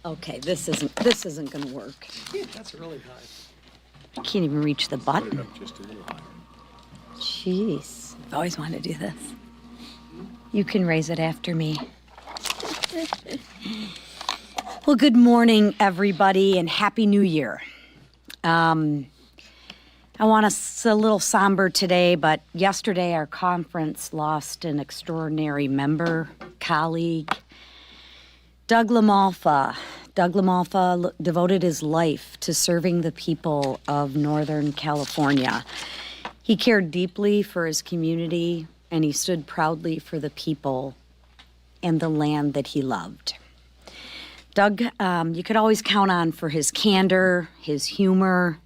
Okay, this isn't going to work. Yeah, that's really high. I can't even reach the button. Put it up just a little higher. Jeez, I've always wanted to do this. You can raise it after me. Well, good morning, everybody, and Happy New Year. I want us a little somber today, but yesterday our conference lost an extraordinary member, colleague, Doug LaMalfa. Doug LaMalfa devoted his life to serving the people of Northern California. He cared deeply for his community, and he stood proudly for the people and the land that he loved. Doug, you could always count on for his candor, his humor,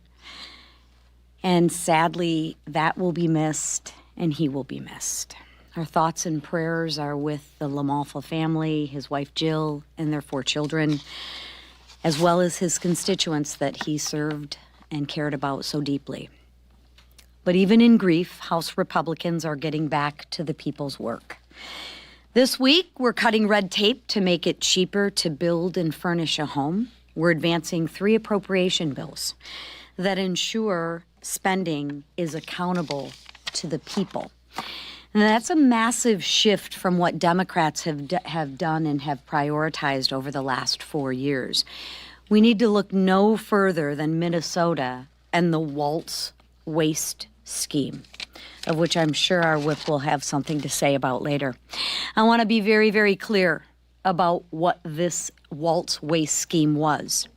and sadly, that will be missed, and he will be missed. Our thoughts and prayers are with the LaMalfa family, his wife Jill, and their 4 children, as well as his constituents that he served and cared about so deeply. But even in grief, House Republicans are getting back to the people's work. This week, we're cutting red tape to make it cheaper to build and furnish a home. We're advancing 3 appropriation bills that ensure spending is accountable to the people. And that's a massive shift from what Democrats have done and have prioritized over the last 4 years. We need to look no further than Minnesota and the Waltz waste scheme, of which I'm sure our whip will have something to say about later. I want to be very, very clear about what this Waltz waste scheme was.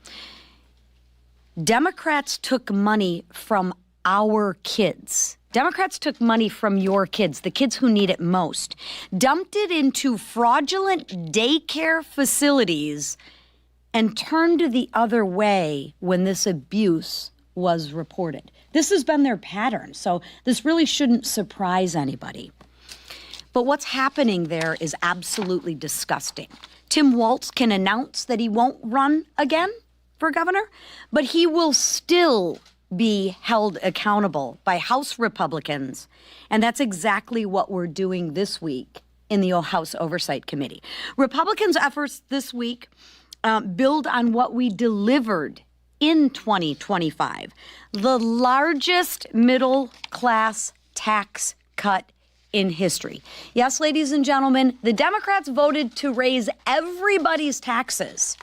Democrats took money from our kids. Democrats took money from your kids, the kids who need it most, dumped it into fraudulent daycare facilities, and turned the other way when this abuse was reported. This has been their pattern, so this really shouldn't surprise anybody. But what's happening there is absolutely disgusting. Tim Walz can announce that he won't run again for governor, but he will still be held accountable by House Republicans, and that's exactly what we're doing this week in the House Oversight Committee. Republicans' efforts this week build on what we delivered in 2025, the largest middle-class tax cut in history. Yes, ladies and gentlemen, the Democrats voted to raise everybody's taxes,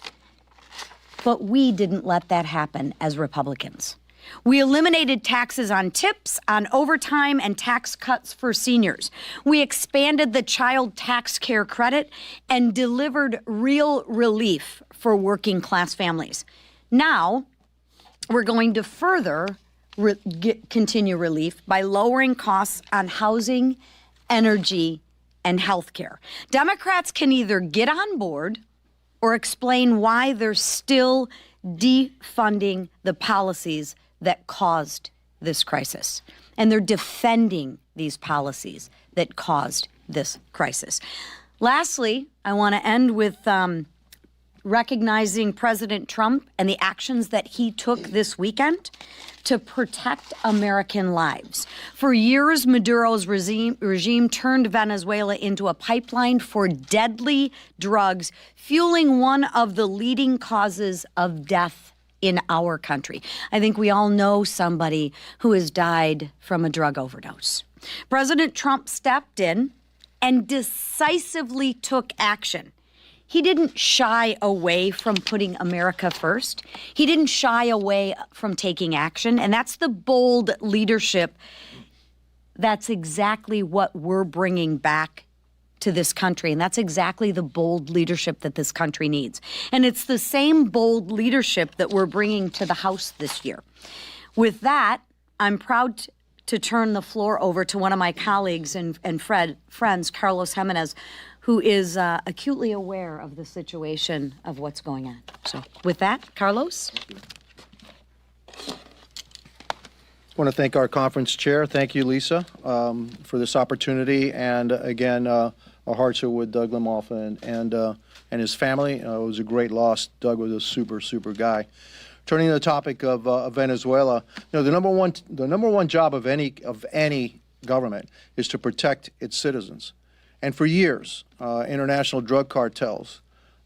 but we didn't let that happen as Republicans. We eliminated taxes on tips, on overtime, and tax cuts for seniors. We expanded the child tax care credit and delivered real relief for working class families. Now, we're going to further continue relief by lowering costs on housing, energy, and health care. Democrats can either get on board or explain why they're still defunding the policies that caused this crisis. And they're defending these policies that caused this crisis. Lastly, I want to end with recognizing President Trump and the actions that he took this weekend to protect American lives. For years, Maduro's regime turned Venezuela into a pipeline for deadly drugs, fueling one of the leading causes of death in our country. I think we all know somebody who has died from a drug overdose. President Trump stepped in and decisively took action. He didn't shy away from putting America first. He didn't shy away from taking action, and that's the bold leadership. That's exactly what we're bringing back to this country, and that's exactly the bold leadership that this country needs. And it's the same bold leadership that we're bringing to the House this year. With that, I'm proud to turn the floor over to one of my colleagues and friends, Carlos Jimenez, who is acutely aware of the situation of what's going on. So with that, Carlos. I want to thank our conference chair. Thank you, Lisa, for this opportunity. And again, our hearts are with Doug LaMalfa and his family. It was a great loss. Doug was a super guy. Turning to the topic of Venezuela, the number one job of any government is to protect its citizens. And for years, international drug cartels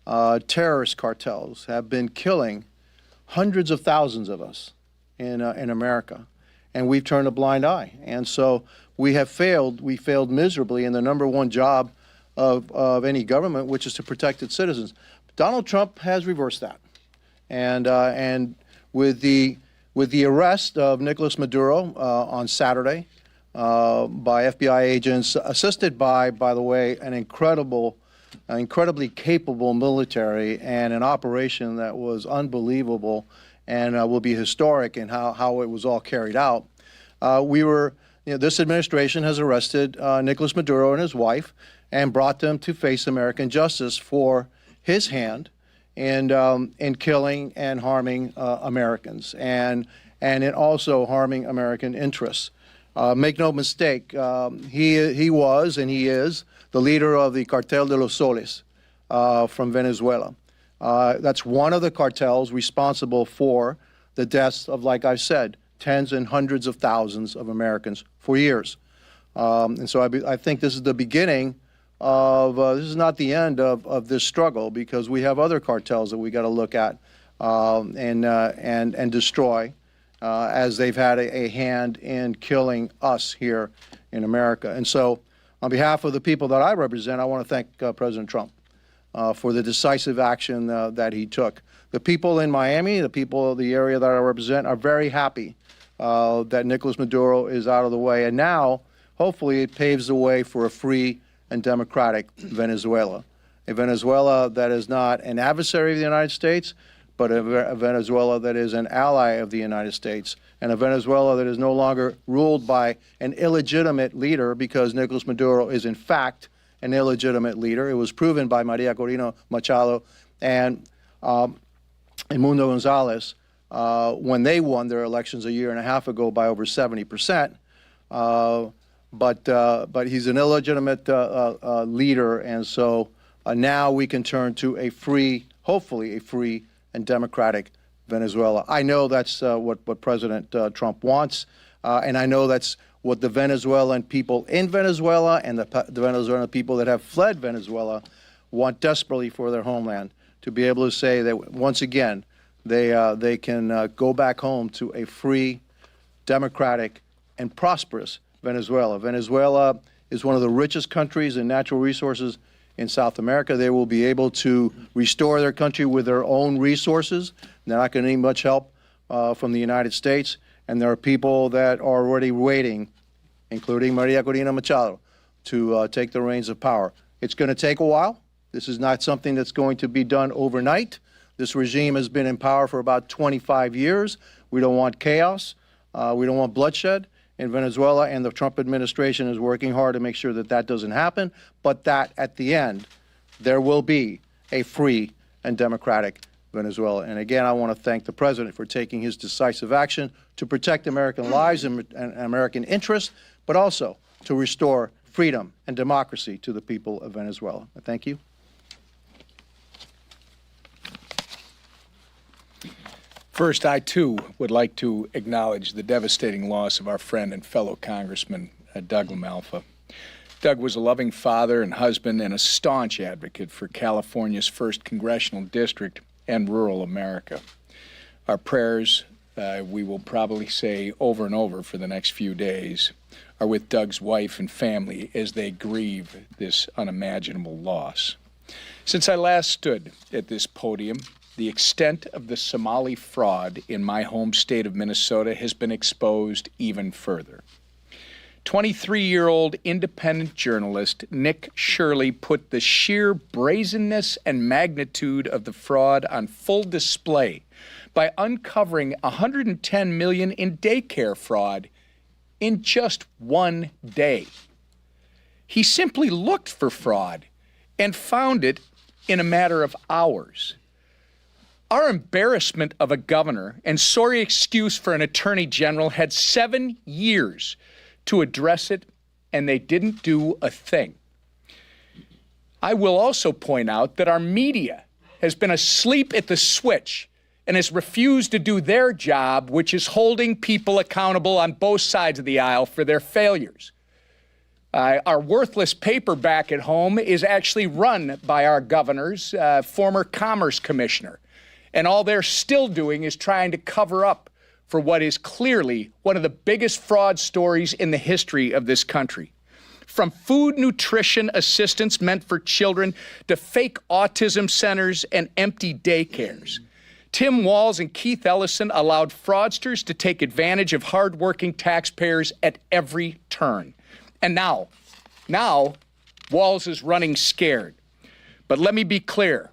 terrorist cartels have been killing hundreds of thousands of us in America, and we've turned a blind eye. And so we have failed. We failed miserably in the number one job of any government, which is to protect its citizens. Donald Trump has reversed that, and with the arrest of Nicolas Maduro on Saturday by FBI agents, assisted by the way, an incredibly capable military and an operation that was unbelievable and will be historic in how it was all carried out. This administration has arrested Nicolas Maduro and his wife and brought them to face American justice for his hand in killing and harming Americans and in also harming American interests. Make no mistake, he was and he is the leader of the Cartel de los Soles from Venezuela. That's one of the cartels responsible for the deaths of, like I said, tens and hundreds of thousands of Americans for years. And so I think this is the beginning of, this is not the end of this struggle, because we have other cartels that we got to look at and destroy as they've had a hand in killing us here in America. And so on behalf of the people that I represent, I want to thank President Trump for the decisive action that he took. The people in Miami, the people of the area that I represent, are very happy that Nicolas Maduro is out of the way. And now, hopefully, it paves the way for a free and democratic Venezuela. A Venezuela that is not an adversary of the United States, but a Venezuela that is an ally of the United States, and a Venezuela that is no longer ruled by an illegitimate leader, because Nicolas Maduro is, in fact, an illegitimate leader. It was proven by Maria Corina Machado and Mundo Gonzalez when they won their elections a year and a half ago by over 70%. But he's an illegitimate leader, and so now we can turn to a free, hopefully a free and democratic Venezuela. I know that's what President Trump wants, and I know that's what the Venezuelan people in Venezuela and the Venezuelan people that have fled Venezuela want desperately for their homeland, to be able to say that once again they can go back home to a free, democratic, and prosperous Venezuela. Venezuela is one of the richest countries in natural resources in South America. They will be able to restore their country with their own resources. They're not going to need much help from the United States. And there are people that are already waiting, including Maria Corina Machado, to take the reins of power. It's going to take a while. This is not something that's going to be done overnight. This regime has been in power for about 25 years. We don't want chaos. We don't want bloodshed in Venezuela, and the Trump administration is working hard to make sure that that doesn't happen, but that at the end, there will be a free and democratic Venezuela. And again, I want to thank the President for taking his decisive action to protect American lives and American interests, but also to restore freedom and democracy to the people of Venezuela. Thank you. First, I, too, would like to acknowledge the devastating loss of our friend and fellow Congressman, Doug LaMalfa. Doug was a loving father and husband and a staunch advocate for California's 1st Congressional District and rural America. Our prayers, we will probably say over and over for the next few days, are with Doug's wife and family as they grieve this unimaginable loss. Since I last stood at this podium, the extent of the Somali fraud in my home state of Minnesota has been exposed even further. 23-year-old independent journalist Nick Shirley put the sheer brazenness and magnitude of the fraud on full display by uncovering $110 million in daycare fraud in just one day. He simply looked for fraud and found it in a matter of hours. Our embarrassment of a governor and sorry excuse for an attorney general had 7 years to address it, and they didn't do a thing. I will also point out that our media has been asleep at the switch and has refused to do their job, which is holding people accountable on both sides of the aisle for their failures. Our worthless paper back at home is actually run by our governor's former commerce commissioner. And all they're still doing is trying to cover up for what is clearly one of the biggest fraud stories in the history of this country. From food nutrition assistance meant for children to fake autism centers and empty daycares. Tim Walz and Keith Ellison allowed fraudsters to take advantage of hardworking taxpayers at every turn. And now Walz is running scared. But let me be clear.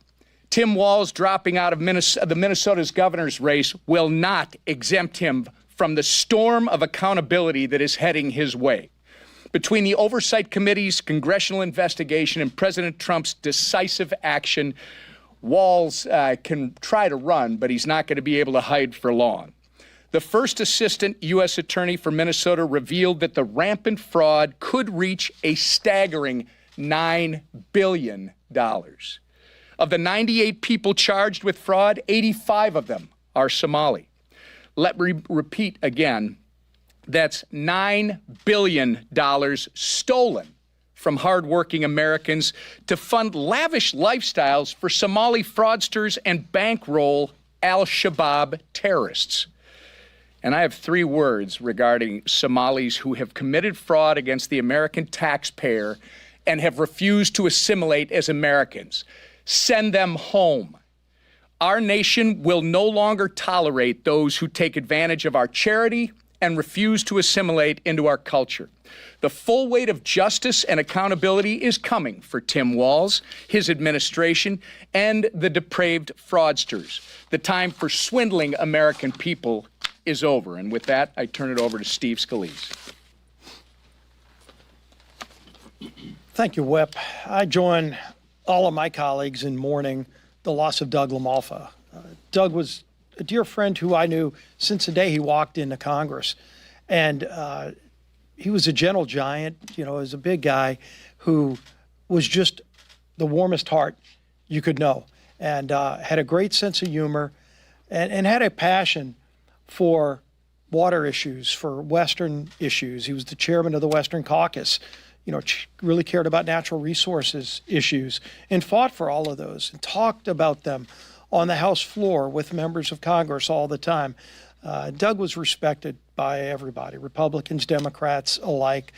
Tim Walz dropping out of Minnesota's governor's race will not exempt him from the storm of accountability that is heading his way. Between the Oversight Committee's congressional investigation and President Trump's decisive action, Walz can try to run, but he's not going to be able to hide for long. The first assistant U.S. attorney for Minnesota revealed that the rampant fraud could reach a staggering $9 billion. Of the 98 people charged with fraud, 85 of them are Somali. Let me repeat again, that's $9 billion stolen from hardworking Americans to fund lavish lifestyles for Somali fraudsters and bankroll al-Shabaab terrorists. And I have 3 words regarding Somalis who have committed fraud against the American taxpayer and have refused to assimilate as Americans. Send them home. Our nation will no longer tolerate those who take advantage of our charity and refuse to assimilate into our culture. The full weight of justice and accountability is coming for Tim Walz, his administration, and the depraved fraudsters. The time for swindling American people is over. And with that, I turn it over to Steve Scalise. Thank you, Whip. I join all of my colleagues in mourning the loss of Doug LaMalfa. Doug was a dear friend who I knew since the day he walked into Congress. And he was a gentle giant, you know, as a big guy who was just the warmest heart you could know, and had a great sense of humor and had a passion for water issues, for Western issues. He was the chairman of the Western Caucus, you know, really cared about natural resources issues and fought for all of those and talked about them on the House floor with members of Congress all the time. Doug was respected by everybody, Republicans, Democrats alike.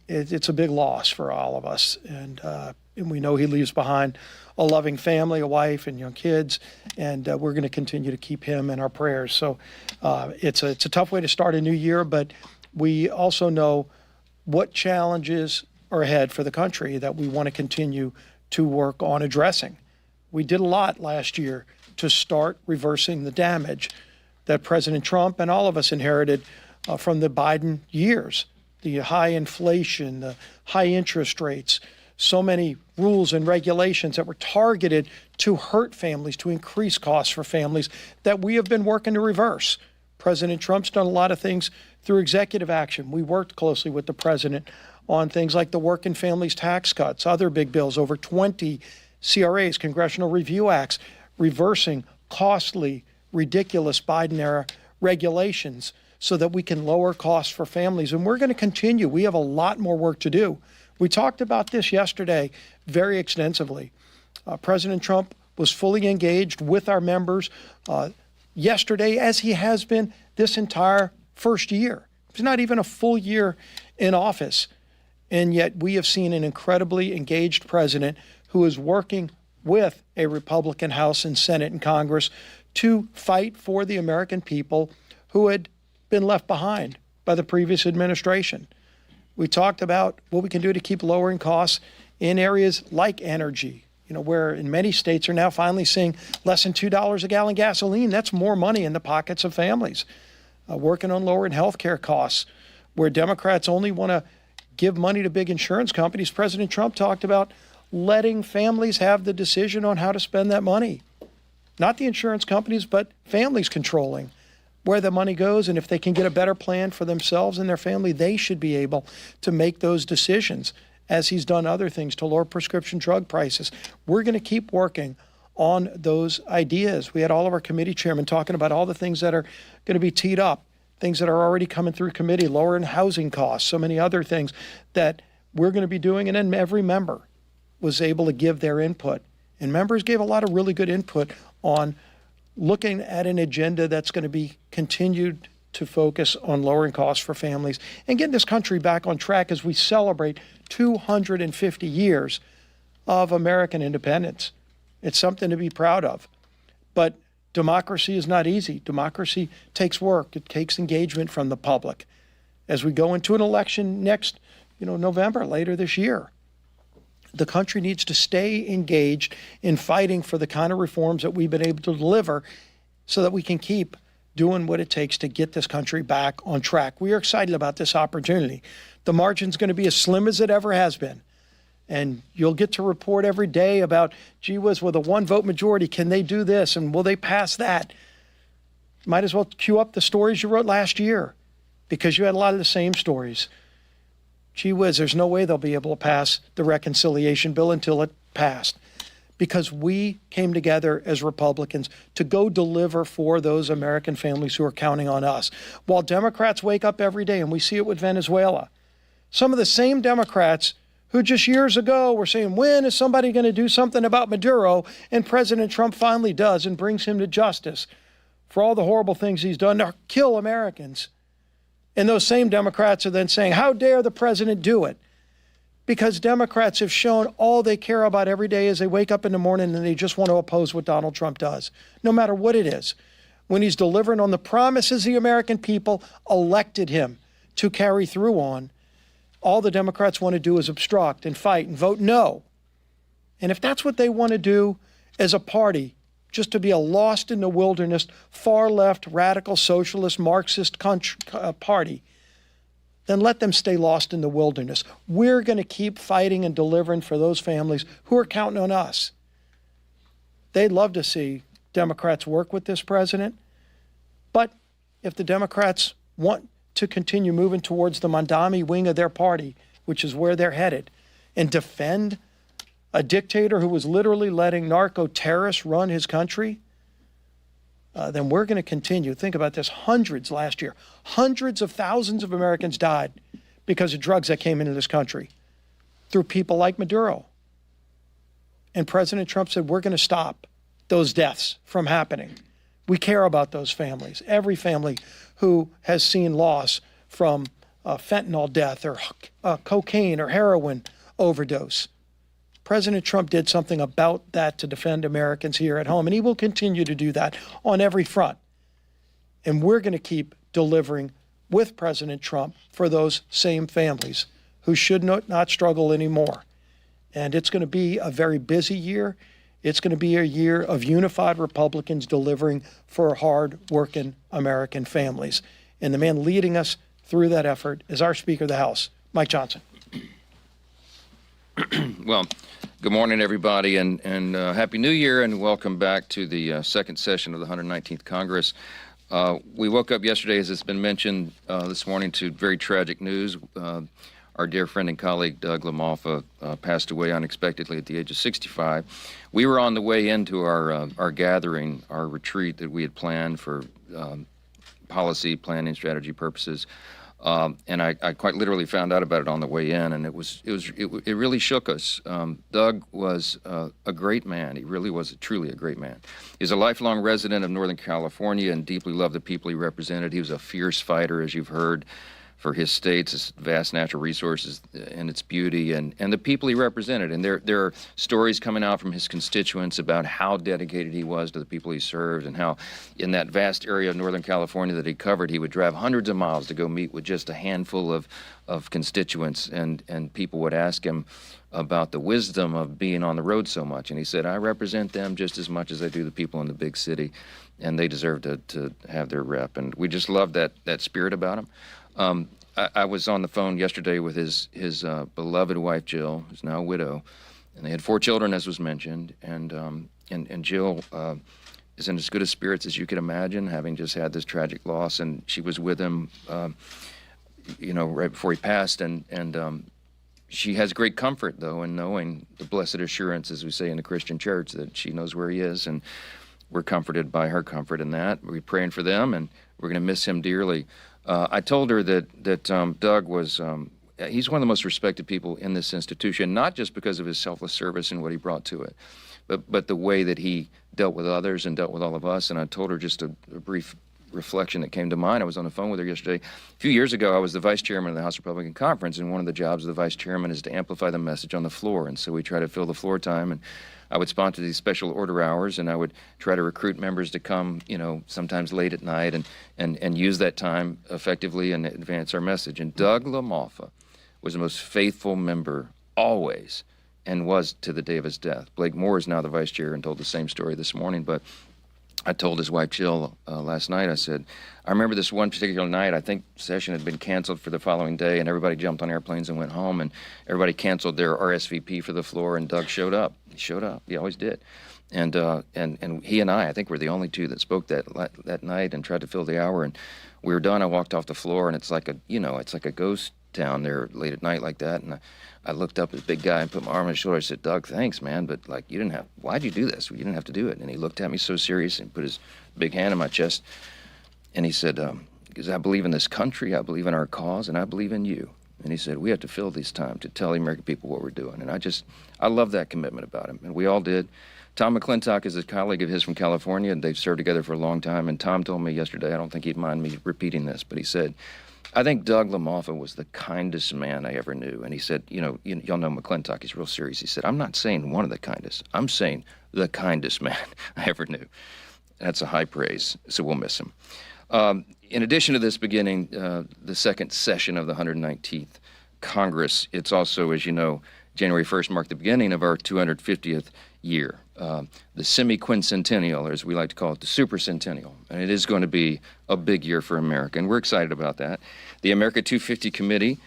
It's a big loss for all of us. And we know he leaves behind a loving family, a wife and young kids, and we're going to continue to keep him in our prayers. So it's a tough way to start a new year, but we also know what challenges are ahead for the country that we want to continue to work on addressing. We did a lot last year to start reversing the damage that President Trump and all of us inherited from the Biden years. The high inflation, the high interest rates, so many rules and regulations that were targeted to hurt families, to increase costs for families that we have been working to reverse. President Trump's done a lot of things through executive action. We worked closely with the president on things like the Working Families Tax Cuts, other big bills, over 20 CRAs, Congressional Review Acts, reversing costly, ridiculous Biden-era regulations so that we can lower costs for families. And we're going to continue. We have a lot more work to do. We talked about this yesterday very extensively. President Trump was fully engaged with our members yesterday, as he has been this entire first year. It's not even a full year in office. And yet we have seen an incredibly engaged president who is working with a Republican House and Senate and Congress to fight for the American people who had been left behind by the previous administration. We talked about what we can do to keep lowering costs in areas like energy, you know, where in many states are now finally seeing less than $2 a gallon gasoline. That's more money in the pockets of families. Working on lowering health care costs, where Democrats only want to give money to big insurance companies. President Trump talked about letting families have the decision on how to spend that money. Not the insurance companies, but families controlling where the money goes. And if they can get a better plan for themselves and their family, they should be able to make those decisions, as he's done other things to lower prescription drug prices. We're going to keep working on those ideas. We had all of our committee chairmen talking about all the things that are going to be teed up things that are already coming through committee, lowering housing costs, so many other things that we're going to be doing. And then every member was able to give their input. And members gave a lot of really good input on looking at an agenda that's going to be continued to focus on lowering costs for families and getting this country back on track as we celebrate 250 years of American independence. It's something to be proud of. But democracy is not easy. Democracy takes work. It takes engagement from the public. As we go into an election next, November, later this year, the country needs to stay engaged in fighting for the kind of reforms that we've been able to deliver so that we can keep doing what it takes to get this country back on track. We are excited about this opportunity. The margin's going to be as slim as it ever has been. And you'll get to report every day about, gee whiz, with a one-vote majority, can they do this? And will they pass that? Might as well cue up the stories you wrote last year because you had a lot of the same stories. Gee whiz, there's no way they'll be able to pass the reconciliation bill until it passed. Because we came together as Republicans to go deliver for those American families who are counting on us. While Democrats wake up every day, and we see it with Venezuela, some of the same Democrats who just years ago were saying, when is somebody going to do something about Maduro? And President Trump finally does and brings him to justice for all the horrible things he's done to kill Americans. And those same Democrats are then saying, how dare the president do it? Because Democrats have shown all they care about every day is they wake up in the morning and they just want to oppose what Donald Trump does, no matter what it is. When he's delivering on the promises the American people elected him to carry through on, all the Democrats want to do is obstruct and fight and vote no. And if that's what they want to do as a party, just to be a lost in the wilderness, far-left, radical, socialist, Marxist party, then let them stay lost in the wilderness. We're going to keep fighting and delivering for those families who are counting on us. They'd love to see Democrats work with this president, but if the Democrats want to continue moving towards the Mandami wing of their party, which is where they're headed, and defend a dictator who was literally letting narco-terrorists run his country, then we're going to continue. Think about this. Hundreds last year. Hundreds of thousands of Americans died because of drugs that came into this country through people like Maduro. And President Trump said, we're going to stop those deaths from happening. We care about those families. Every family who has seen loss from fentanyl death or cocaine or heroin overdose. President Trump did something about that to defend Americans here at home, and he will continue to do that on every front. And we're going to keep delivering with President Trump for those same families who should not struggle anymore. And it's going to be a very busy year. It's going to be a year of unified Republicans delivering for hard-working American families. And the man leading us through that effort is our Speaker of the House, Mike Johnson. Well, good morning, everybody, and Happy New Year, and welcome back to the second session of the 119th Congress. We woke up yesterday, as it's been mentioned this morning, to very tragic news. Our dear friend and colleague, Doug LaMalfa, passed away unexpectedly at the age of 65. We were on the way into our gathering, our retreat that we had planned for policy, planning, strategy purposes. And I quite literally found out about it on the way in, and it really shook us. Doug was a great man. He really was truly a great man. He's a lifelong resident of Northern California and deeply loved the people he represented. He was a fierce fighter, as you've heard, for his state's its vast natural resources and its beauty, and the people he represented. And there are stories coming out from his constituents about how dedicated he was to the people he served, and how in that vast area of Northern California that he covered, he would drive hundreds of miles to go meet with just a handful of constituents, and people would ask him about the wisdom of being on the road so much. And he said, I represent them just as much as I do the people in the big city, and they deserve to have their rep. And we just love that spirit about him. I was on the phone yesterday with his beloved wife, Jill, who's now a widow, and they had 4 children, as was mentioned, and Jill is in as good a spirits as you could imagine, having just had this tragic loss, and she was with him, right before he passed, and she has great comfort, though, in knowing the blessed assurance, as we say in the Christian church, that she knows where he is, and we're comforted by her comfort in that. We're praying for them, and we're going to miss him dearly. I told her that Doug was, he's one of the most respected people in this institution, not just because of his selfless service and what he brought to it, but the way that he dealt with others and dealt with all of us. And I told her just a brief reflection that came to mind. I was on the phone with her yesterday. A few years ago, I was the vice chairman of the House Republican Conference, and one of the jobs of the vice chairman is to amplify the message on the floor. And so we try to fill the floor time, and I would sponsor these special order hours, and I would try to recruit members to come, sometimes late at night, and use that time effectively and advance our message. And Doug LaMalfa was the most faithful member always, and was to the day of his death. Blake Moore is now the vice chair and told the same story this morning, but I told his wife, Jill, last night, I said, I remember this one particular night, I think session had been canceled for the following day, and everybody jumped on airplanes and went home, and everybody canceled their RSVP for the floor, and Doug showed up. He showed up. He always did. And he and I think, were the only two that spoke that night and tried to fill the hour, and we were done. I walked off the floor, and it's like a ghost town there late at night like that, and I looked up at the big guy and put my arm on his shoulder. I said, Doug, thanks, man, but why'd you do this? You didn't have to do it. And he looked at me so serious and put his big hand on my chest, and he said, because I believe in this country, I believe in our cause, and I believe in you. And he said, we have to fill this time to tell the American people what we're doing. And I love that commitment about him, and we all did. Tom McClintock is a colleague of his from California, and they've served together for a long time, and Tom told me yesterday, I don't think he'd mind me repeating this, but he said, I think Doug LaMalfa was the kindest man I ever knew. And he said, y'all know McClintock, he's real serious. He said, I'm not saying one of the kindest. I'm saying the kindest man I ever knew. That's a high praise, so we'll miss him. In addition to this beginning the second session of the 119th Congress, it's also, as you know, January 1st marked the beginning of our 250th year, the semi-quincentennial, or as we like to call it, the supercentennial. And it is going to be a big year for America, and we're excited about that. The America 250 Committee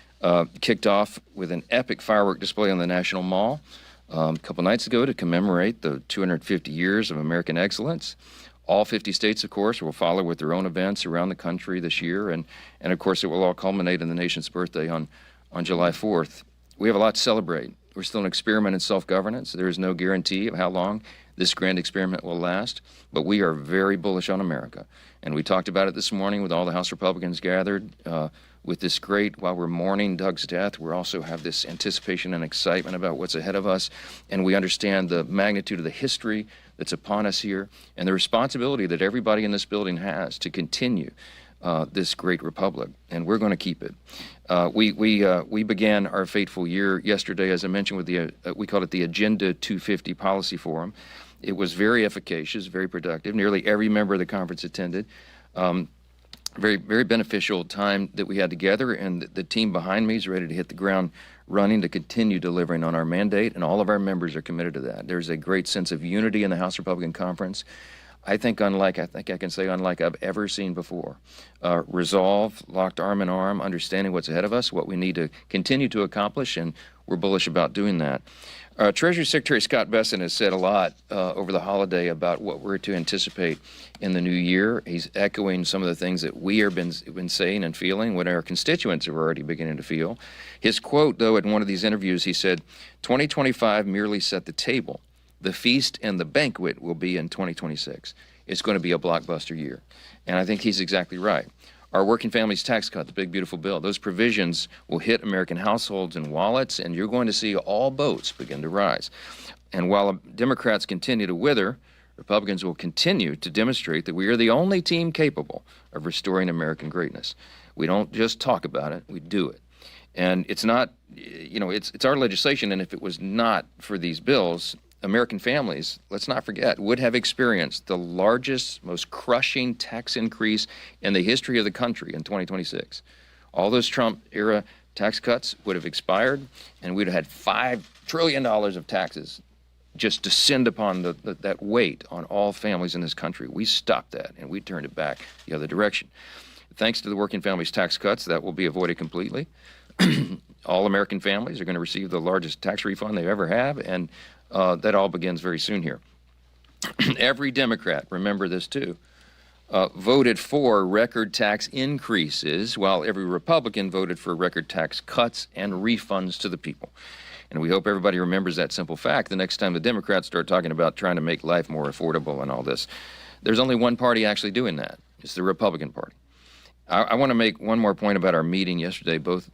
kicked off with an epic firework display on the National Mall a couple nights ago to commemorate the 250 years of American excellence. All 50 states, of course, will follow with their own events around the country this year, and of course, it will all culminate in the nation's birthday on July 4th. We have a lot to celebrate. We're still an experiment in self-governance. There is no guarantee of how long this grand experiment will last, but we are very bullish on America. And we talked about it this morning with all the House Republicans gathered. With this while we're mourning Doug's death, we also have this anticipation and excitement about what's ahead of us, and we understand the magnitude of the history that's upon us here and the responsibility that everybody in this building has to continue this great republic, and we're going to keep it. We began our fateful year yesterday, as I mentioned, with we called it the Agenda 250 Policy Forum. It was very efficacious, very productive. Nearly every member of the conference attended. Very, very beneficial time that we had together, and the team behind me is ready to hit the ground running to continue delivering on our mandate, and all of our members are committed to that. There's a great sense of unity in the House Republican Conference. I think I can say unlike I've ever seen before. Resolve, locked arm in arm, understanding what's ahead of us, what we need to continue to accomplish, and we're bullish about doing that. Treasury Secretary Scott Bessent has said a lot over the holiday about what we're to anticipate in the new year. He's echoing some of the things that we have been saying and feeling, what our constituents are already beginning to feel. His quote, though, in one of these interviews, he said, 2025 merely set the table. The feast and the banquet will be in 2026. It's going to be a blockbuster year. And I think he's exactly right. Our working families tax cut, the big, beautiful bill, those provisions will hit American households and wallets, and you're going to see all boats begin to rise. And while Democrats continue to wither, Republicans will continue to demonstrate that we are the only team capable of restoring American greatness. We don't just talk about it, we do it. And it's not, it's our legislation, and if it was not for these bills, American families, let's not forget, would have experienced the largest, most crushing tax increase in the history of the country in 2026. All those Trump-era tax cuts would have expired, and we'd have had $5 trillion of taxes just descend upon that weight on all families in this country. We stopped that, and we turned it back the other direction. Thanks to the working families tax cuts, that will be avoided completely. All American families are going to receive the largest tax refund they ever have, and that all begins very soon here. Every Democrat, remember this too, voted for record tax increases, while every Republican voted for record tax cuts and refunds to the people. And we hope everybody remembers that simple fact the next time the Democrats start talking about trying to make life more affordable and all this. There's only one party actually doing that. It's the Republican Party. I want to make one more point about our meeting yesterday. Both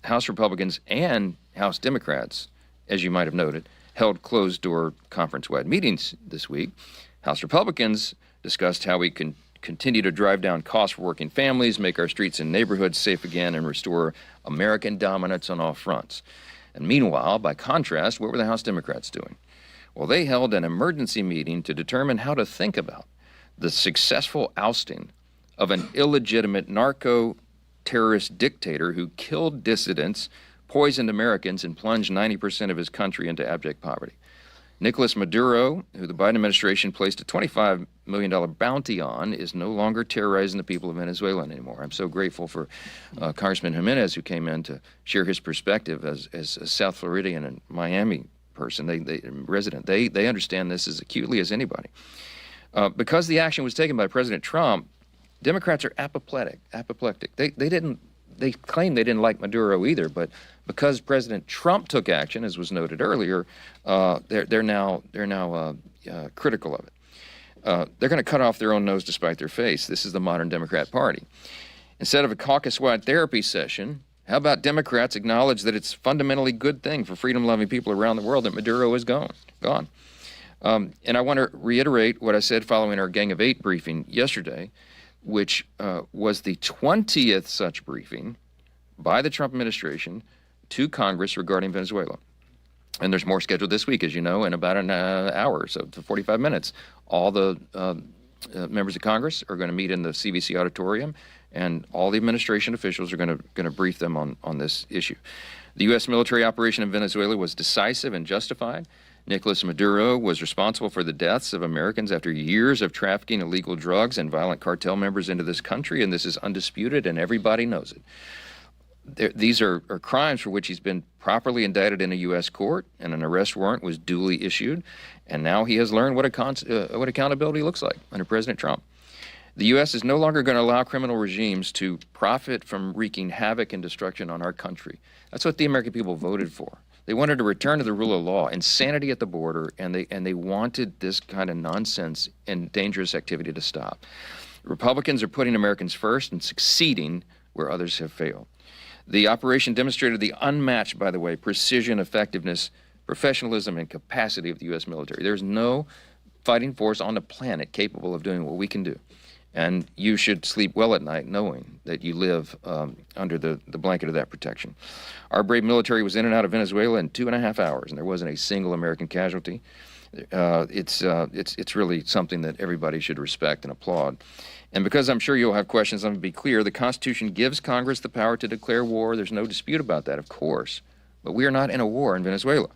House Republicans and House Democrats, as you might have noted, held closed-door conference-wide meetings this week. House Republicans discussed how we can continue to drive down costs for working families, make our streets and neighborhoods safe again, and restore American dominance on all fronts. And meanwhile, by contrast, what were the House Democrats doing? Well, they held an emergency meeting to determine how to think about the successful ousting of an illegitimate narco-terrorist dictator who killed dissidents, poisoned Americans, and plunged 90% of his country into abject poverty. Nicolas Maduro, who the Biden administration placed a $25 million bounty on, is no longer terrorizing the people of Venezuela anymore. I'm so grateful for Congressman Jimenez, who came in to share his perspective as a South Floridian and Miami person, resident. They understand this as acutely as anybody. Because the action was taken by President Trump, Democrats are apoplectic. They claim they didn't like Maduro either, but because President Trump took action, as was noted earlier, they're now critical of it. They're going to cut off their own nose to spite their face. This is the modern Democrat Party. Instead of a caucus-wide therapy session, how about Democrats acknowledge that it's a fundamentally good thing for freedom-loving people around the world that Maduro is gone? And I want to reiterate what I said following our Gang of Eight briefing yesterday, which was the 20th such briefing by the Trump administration to Congress regarding Venezuela. And there's more scheduled this week, as you know, in about an hour or so, to 45 minutes. All the members of Congress are going to meet in the CBC auditorium, and all the administration officials are going to brief them on this issue. The U.S. military operation in Venezuela was decisive and justified. Nicolas Maduro was responsible for the deaths of Americans after years of trafficking illegal drugs and violent cartel members into this country, and this is undisputed, and everybody knows it. These are crimes for which he's been properly indicted in a U.S. court, and an arrest warrant was duly issued, and now he has learned what accountability looks like under President Trump. The U.S. is no longer going to allow criminal regimes to profit from wreaking havoc and destruction on our country. That's what the American people voted for. They wanted to return to the rule of law, insanity at the border, and they wanted this kind of nonsense and dangerous activity to stop. Republicans are putting Americans first and succeeding where others have failed. The operation demonstrated the unmatched, by the way, precision, effectiveness, professionalism, and capacity of the U.S. military. There's no fighting force on the planet capable of doing what we can do. And you should sleep well at night knowing that you live under the blanket of that protection. Our brave military was in and out of Venezuela in 2.5 hours, and there wasn't a single American casualty. It's really something that everybody should respect and applaud. And because I'm sure you'll have questions, let me be clear. The Constitution gives Congress the power to declare war. There's no dispute about that, of course. But we are not in a war in Venezuela.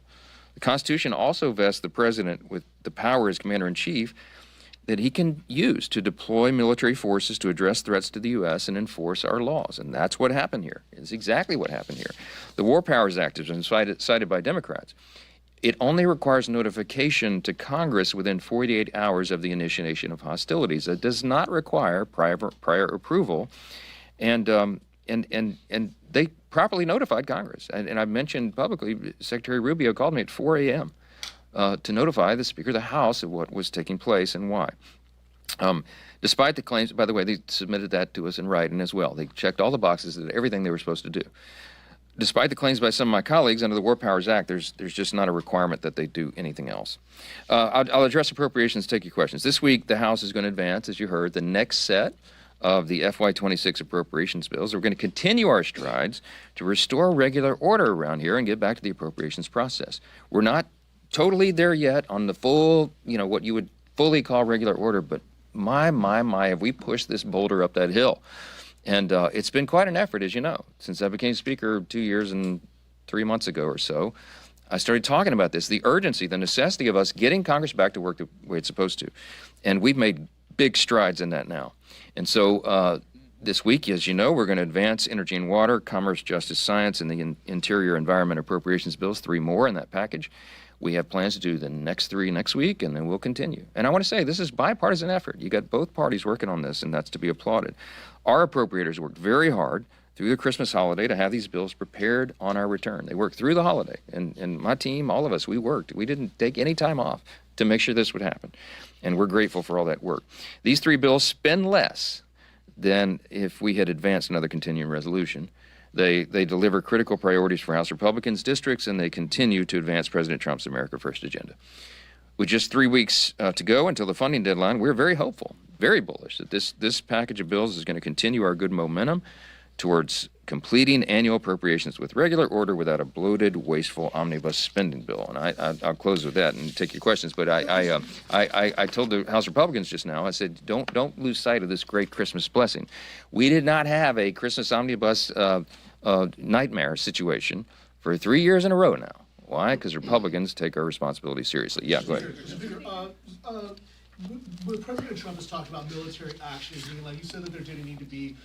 The Constitution also vests the president with the power as commander-in-chief that he can use to deploy military forces to address threats to the U.S. and enforce our laws. And that's what happened here. It's exactly what happened here. The War Powers Act has been cited by Democrats. It only requires notification to Congress within 48 hours of the initiation of hostilities. It does not require prior approval. And they properly notified Congress. And I've mentioned publicly, Secretary Rubio called me at 4 a.m. To notify the Speaker of the House of what was taking place and why. Despite the claims, by the way, they submitted that to us in writing as well. They checked all the boxes, did everything they were supposed to do. Despite the claims by some of my colleagues under the War Powers Act, there's just not a requirement that they do anything else. I'll address appropriations, take your questions. This week, the House is going to advance, as you heard, the next set of the FY26 appropriations bills. We're going to continue our strides to restore regular order around here and get back to the appropriations process. We're not totally there yet on the full, what you would fully call regular order, but my, have we pushed this boulder up that hill. And it's been quite an effort, as you know. Since I became Speaker 2 years and 3 months ago or so, I started talking about this, the urgency, the necessity of us getting Congress back to work the way it's supposed to. And we've made big strides in that now. And so this week, as you know, we're going to advance energy and water, commerce, justice, science, and the interior environment appropriations bills, 3 more in that package. We have plans to do the next 3 next week, and then we'll continue. And I want to say, this is bipartisan effort. You got both parties working on this, and that's to be applauded. Our appropriators worked very hard through the Christmas holiday to have these bills prepared on our return. They worked through the holiday, and my team, all of us, we worked. We didn't take any time off to make sure this would happen, and we're grateful for all that work. These 3 bills spend less than if we had advanced another continuing resolution. They deliver critical priorities for House Republicans' districts, and they continue to advance President Trump's America First agenda. With just 3 weeks to go until the funding deadline, we're very hopeful, very bullish that this package of bills is going to continue our good momentum towards completing annual appropriations with regular order without a bloated, wasteful omnibus spending bill. And I'll close with that and take your questions. But I told the House Republicans just now, I said, don't lose sight of this great Christmas blessing. We did not have a Christmas omnibus nightmare situation for 3 years in a row now. Why? Because Republicans take our responsibility seriously. Yeah, go ahead. When President Trump has talked about military action in Greenland, he said that there didn't need to be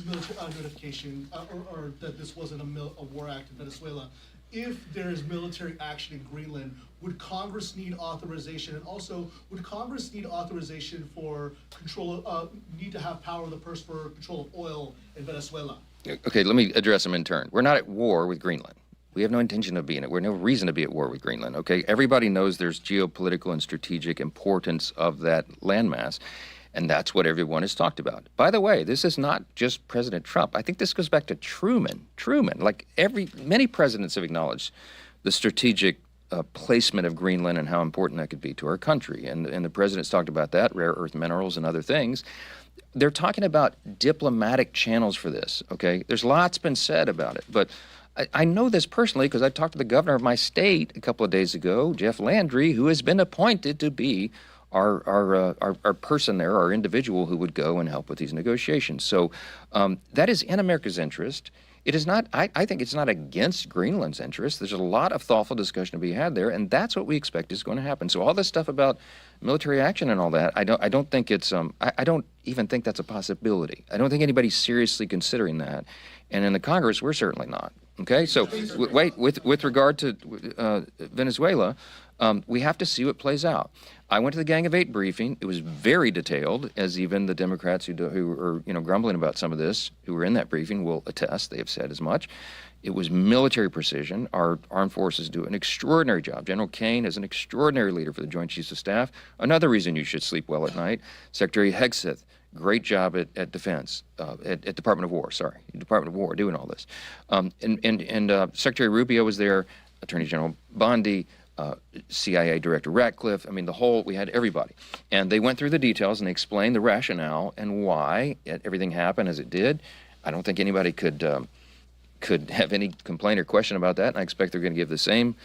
military notification or that this wasn't a war act in Venezuela. If there is military action in Greenland, would Congress need authorization? And also, would Congress need authorization for control, need to have power of the purse for control of oil in Venezuela? Okay, let me address them in turn. We're not at war with Greenland. We have no intention of being it. We're no reason to be at war with Greenland, okay? Everybody knows there's geopolitical and strategic importance of that landmass, and that's what everyone has talked about. By the way, this is not just President Trump. I think this goes back to Truman. Like many presidents have acknowledged the strategic placement of Greenland and how important that could be to our country. And the president's talked about that, rare earth minerals and other things. They're talking about diplomatic channels for this, okay? There's lots been said about it, but I know this personally because I talked to the governor of my state a couple of days ago, Jeff Landry, who has been appointed to be our person there, our individual who would go and help with these negotiations. So that is in America's interest. It is not, I think it's not against Greenland's interest. There's a lot of thoughtful discussion to be had there, and that's what we expect is going to happen. So all this stuff about military action and all that, I don't think it's, I don't even think that's a possibility. I don't think anybody's seriously considering that. And in the Congress, we're certainly not. Okay, so wait, with regard to Venezuela, we have to see what plays out. I went to the Gang of Eight briefing. It was very detailed, as even the Democrats who are grumbling about some of this, who were in that briefing, will attest. They have said as much. It was military precision. Our armed forces do an extraordinary job. General Kane is an extraordinary leader for the Joint Chiefs of Staff. Another reason you should sleep well at night. Secretary Hegseth, great job at Defense, at Department of War, Department of War doing all this. And Secretary Rubio was there, Attorney General Bondi, CIA Director Ratcliffe. I mean, we had everybody. And they went through the details and they explained the rationale and why everything happened as it did. I don't think anybody could have any complaint or question about that. And I expect they're going to give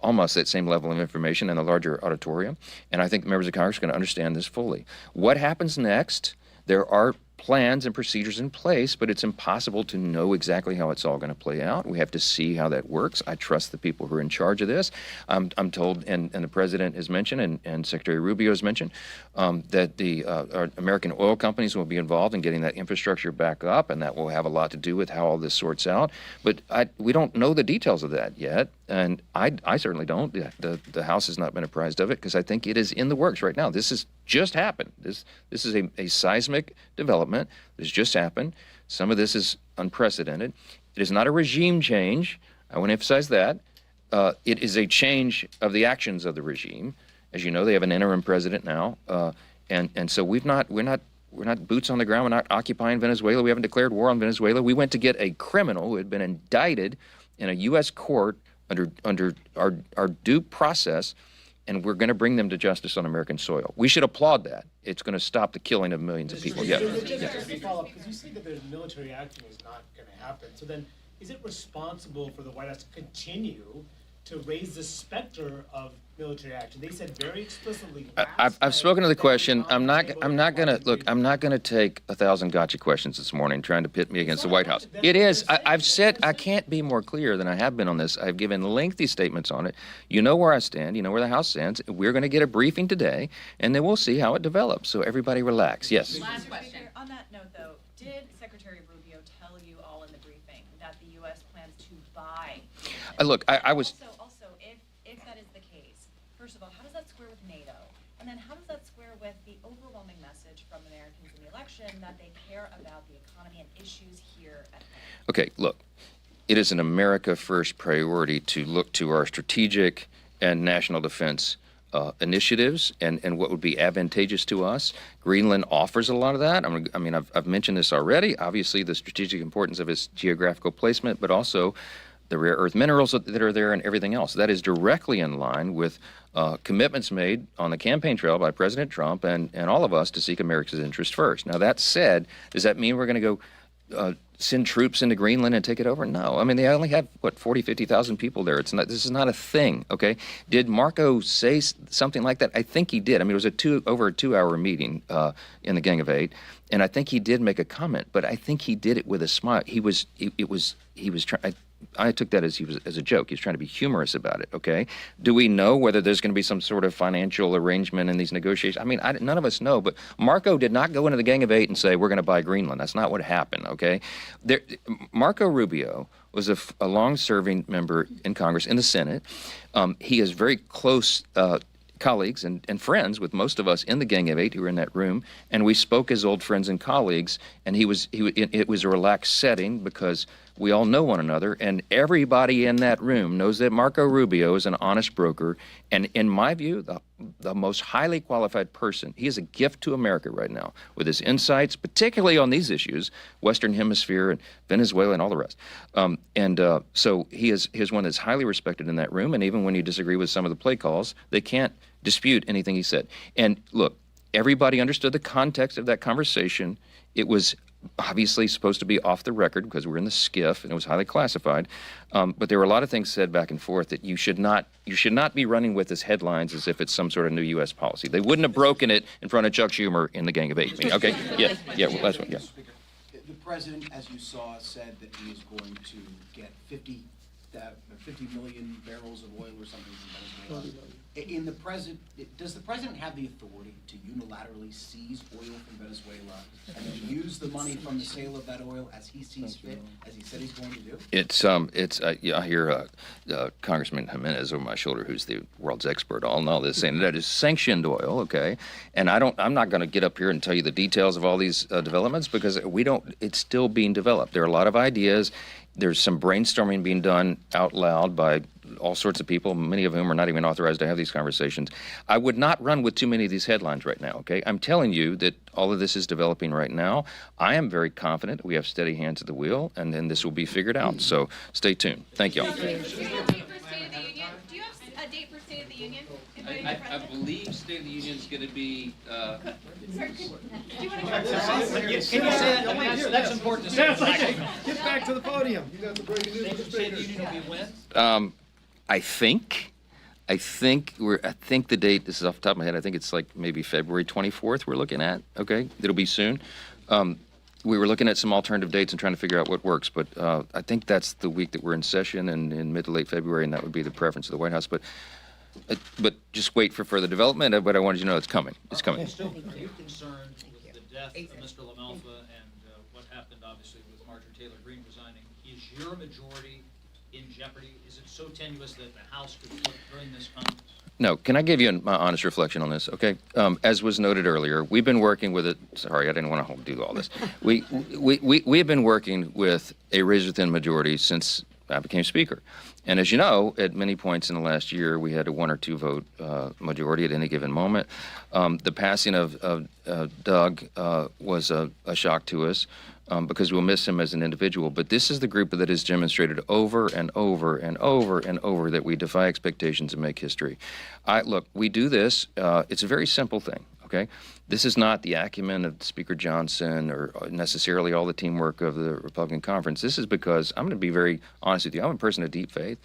almost that same level of information in a larger auditorium. And I think members of Congress are going to understand this fully. What happens next? There are plans and procedures in place, but it's impossible to know exactly how it's all going to play out. We have to see how that works. I trust the people who are in charge of this. I'm told, and the President has mentioned, and Secretary Rubio has mentioned, that our American oil companies will be involved in getting that infrastructure back up, and that will have a lot to do with how all this sorts out. But we don't know the details of that yet, and I certainly don't. The House has not been apprised of it because I think it is in the works right now. This has just happened. This is a seismic development. This just happened. Some of this is unprecedented. It is not a regime change. I want to emphasize that. It is a change of the actions of the regime. As you know, they have an interim president now, and so we're not boots on the ground. We're not occupying Venezuela. We haven't declared war on Venezuela. We went to get a criminal who had been indicted in a U.S. court under our due process, and we're going to bring them to justice on American soil. We should applaud that. It's going to stop the killing of millions of people. Yeah. Just to follow up, because you say that the military action is not going to happen. So then, is it responsible for the White House to continue to raise the specter of military action? They said very explicitly. I've spoken to the question. I'm not going to take 1,000 gotcha questions this morning trying to pit me against the White House. It is. I've said I can't be more clear than I have been on this. I've given lengthy statements on it. You know where I stand. You know where the House stands. We're going to get a briefing today, and then we'll see how it develops. So everybody relax. Yes. Last question. On that note, though, did Secretary Rubio tell you all in the briefing that the U.S. plans to buy? Look, I was. Also, if that is the case, first of all, how does that square with NATO? And then how does that square with the overwhelming message from Americans in the election that they care about the economy and issues here at home? Okay, look, it is an America First priority to look to our strategic and national defense initiatives and what would be advantageous to us. Greenland offers a lot of that. I mean, I've mentioned this already. Obviously, the strategic importance of its geographical placement, but also the rare earth minerals that are there and everything else. That is directly in line with commitments made on the campaign trail by President Trump and all of us to seek America's interest first. Now, that said, does that mean we're going to go send troops into Greenland and take it over? No. I mean, they only have, 40, 50,000 people there. It's not. This is not a thing, okay? Did Marco say something like that? I think he did. I mean, it was over a 2-hour meeting in the Gang of Eight, and I think he did make a comment, but I think he did it with a smile. He was trying. I took that as a joke. He was trying to be humorous about it, okay? Do we know whether there's going to be some sort of financial arrangement in these negotiations? I mean, none of us know, but Marco did not go into the Gang of Eight and say, we're going to buy Greenland. That's not what happened, okay? Marco Rubio was a long-serving member in Congress, in the Senate. He has very close colleagues and friends with most of us in the Gang of Eight who were in that room, and we spoke as old friends and colleagues, and it was a relaxed setting because we all know one another, and everybody in that room knows that Marco Rubio is an honest broker, and in my view, the most highly qualified person. He is a gift to America right now with his insights, particularly on these issues, Western Hemisphere and Venezuela and all the rest. So he is one that's highly respected in that room, and even when you disagree with some of the play calls, they can't dispute anything he said. And look, everybody understood the context of that conversation. It was obviously supposed to be off the record because we're in the skiff and it was highly classified. But there were a lot of things said back and forth that you should not be running with as headlines as if it's some sort of new U.S. policy. They wouldn't have broken it in front of Chuck Schumer in the Gang of Eight meeting. Okay? Yeah, well, last one, yeah. The president, as you saw, said that he is going to get 50 million barrels of oil or something from Venezuela. Does the president have the authority to unilaterally seize oil from Venezuela and then use the money from the sale of that oil as he sees fit, as he said he's going to do? I hear Congressman Jimenez over my shoulder, who's the world's expert on all this, saying that is sanctioned oil, okay? And I'm not going to get up here and tell you the details of all these developments because it's still being developed. There are a lot of ideas. There's some brainstorming being done out loud by all sorts of people, many of whom are not even authorized to have these conversations. I would not run with too many of these headlines right now, okay? I'm telling you that all of this is developing right now. I am very confident we have steady hands at the wheel, and then this will be figured out. So stay tuned. Thank you all. Do you have a date for State of the Union? I believe State of the Union is going to be... Sorry, do you want to Can you say that? That's important to say. Get back to the podium. You got the breaking news, Mr. State of the Speaker. Union will be when? I think the date, this is off the top of my head, I think it's like maybe February 24th we're looking at, okay? It'll be soon. We were looking at some alternative dates and trying to figure out what works, but I think that's the week that we're in session and in mid to late February, and that would be the preference of the White House. But just wait for further development, but I wanted you to know it's coming. It's coming. Are you concerned with the death of Mr. LaMalfa and what happened, obviously, with Marjorie Taylor Greene resigning? Is your majority in jeopardy? Is it so tenuous that the House could flip during this conference? No. Can I give you my honest reflection on this? Okay. As was noted earlier, we've been working with it. Sorry, I didn't want to do all this. We have been working with a razor-thin majority since I became Speaker. And as you know, at many points in the last year, we had a 1 or 2 vote majority at any given moment. The passing of Doug was a shock to us because we'll miss him as an individual. But this is the group that has demonstrated over and over and over and over that we defy expectations and make history. Look, we do this. It's a very simple thing, okay? This is not the acumen of Speaker Johnson or necessarily all the teamwork of the Republican conference. This is because, I'm going to be very honest with you, I'm a person of deep faith,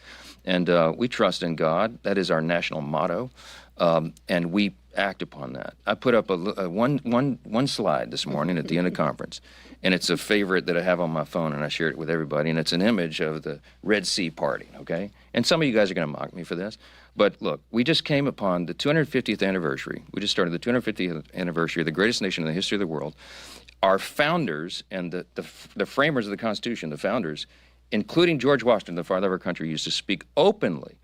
and we trust in God. That is our national motto, and we act upon that. I put up one slide this morning at the end of the conference, and it's a favorite that I have on my phone, and I shared it with everybody, and it's an image of the Red Sea party, okay? And some of you guys are going to mock me for this, but look, we just came upon the 250th anniversary. We just started the 250th anniversary of the greatest nation in the history of the world. Our founders and the framers of the Constitution, the founders, including George Washington, the father of our country, used to speak openly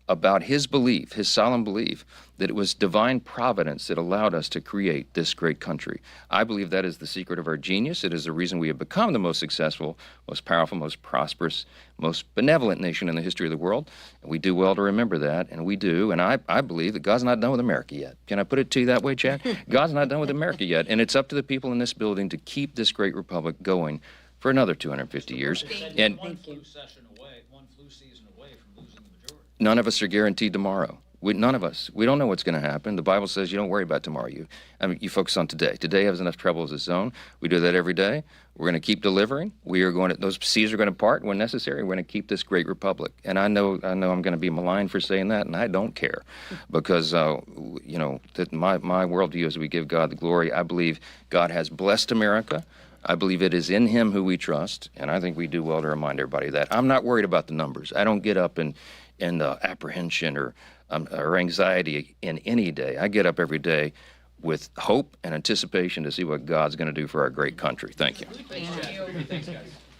about his belief, his solemn belief, that it was divine providence that allowed us to create this great country. I believe that is the secret of our genius. It is the reason we have become the most successful, most powerful, most prosperous, most benevolent nation in the history of the world. And we do well to remember that, and we do. And I believe that God's not done with America yet. Can I put it to you that way, Chad? God's not done with America yet, and it's up to the people in this building to keep this great republic going for another 250 years. And One flu session away, one flu season away from losing the majority. none of us are guaranteed tomorrow. None of us. We don't know what's going to happen. The Bible says you don't worry about tomorrow. You focus on today. Today has enough trouble as its own. We do that every day. We're going to keep delivering. Those seas are going to part when necessary. We're going to keep this great republic. And I know I'm going to be maligned for saying that, and I don't care, because that my worldview is we give God the glory. I believe God has blessed America. I believe it is in Him who we trust, and I think we do well to remind everybody of that. I'm not worried about the numbers. I don't get up in apprehension or anxiety in any day. I get up every day with hope and anticipation to see what God's going to do for our great country. Thank you. Thanks, guys.